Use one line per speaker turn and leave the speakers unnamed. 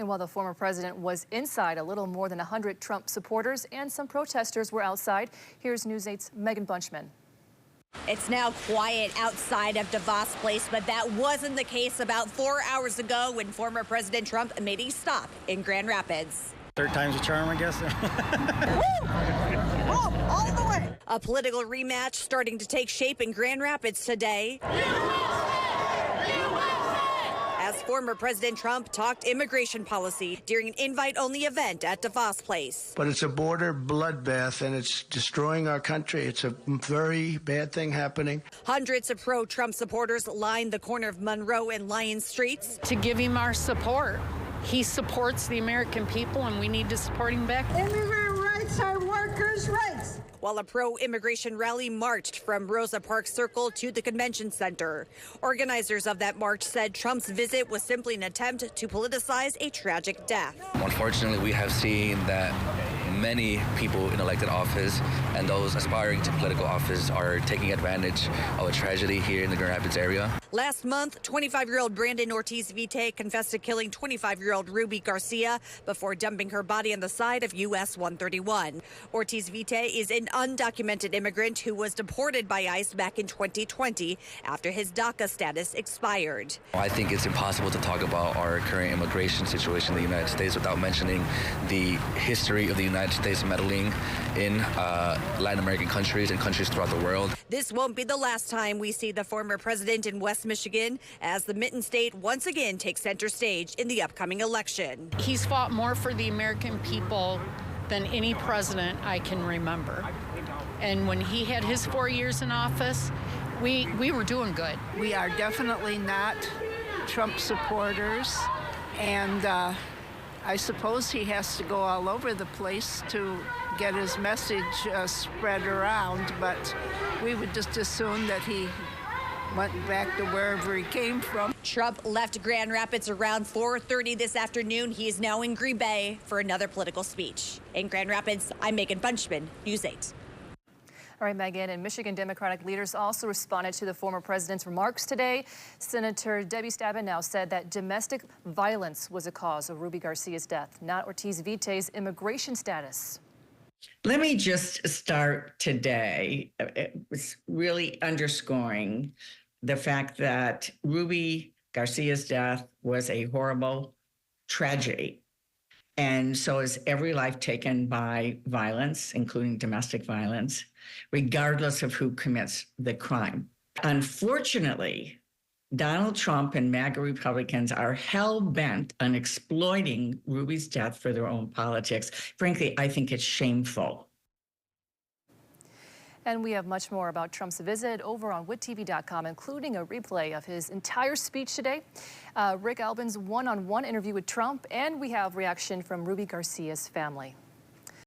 And while the former president was inside, a little more than 100 Trump supporters and some protesters were outside. Here's News 8's Megan Bunchman.
It's now quiet outside of DeVos Place, but that wasn't the case about 4 hours ago when former President Trump made a stop in Grand Rapids.
Third time's a charm, I guess.
All the way. A political rematch starting to take shape in Grand Rapids today. As former President Trump talked immigration policy during an invite-only event at DeVos Place.
But it's a border bloodbath, and it's destroying our country. It's a very bad thing happening.
Hundreds of pro-Trump supporters lined the corner of Monroe and Lyon Streets
to give him our support. He supports the American people, and we need to support him back.
Immigrant rights are workers' rights.
While a pro-immigration rally marched from Rosa Parks Circle to the convention center. Organizers of that march said Trump's visit was simply an attempt to politicize a tragic death.
Unfortunately, we have seen that many people in elected office and those aspiring to political office are taking advantage of a tragedy here in the Grand Rapids area.
Last month, 25-year-old Brandon Ortiz-Vite confessed to killing 25-year-old Ruby Garcia before dumping her body on the side of US 131. Ortiz-Vite is an undocumented immigrant who was deported by ICE back in 2020 after his DACA status expired.
I think it's impossible to talk about our current immigration situation in the United States without mentioning the history of the United States meddling in Latin American countries and countries throughout the world.
This won't be the last time we see the former president in West Michigan as the Mitten State once again takes center stage in the upcoming election.
He's fought more for the American people than any president I can remember. And when he had his 4 years in office, we were doing good.
We are definitely not Trump supporters, and I suppose he has to go all over the place to get his message spread around, but we would just assume that he went back to wherever he came from.
Trump left Grand Rapids around 4:30 this afternoon. He is now in Green Bay for another political speech. In Grand Rapids, I'm Megan Bunchman, News 8.
All right, Megan, and Michigan Democratic leaders also responded to the former president's remarks today. Senator Debbie Stabenow said that domestic violence was a cause of Ruby Garcia's death, not Ortiz-Vite's immigration status.
Let me just start today. It was really underscoring the fact that Ruby Garcia's death was a horrible tragedy. And so is every life taken by violence, including domestic violence, regardless of who commits the crime. Unfortunately, Donald Trump and MAGA Republicans are hell-bent on exploiting Ruby's death for their own politics. Frankly, I think it's shameful.
And we have much more about Trump's visit over on WITTV.com, including a replay of his entire speech today, Rick Albin's one-on-one interview with Trump, and we have reaction from Ruby Garcia's family.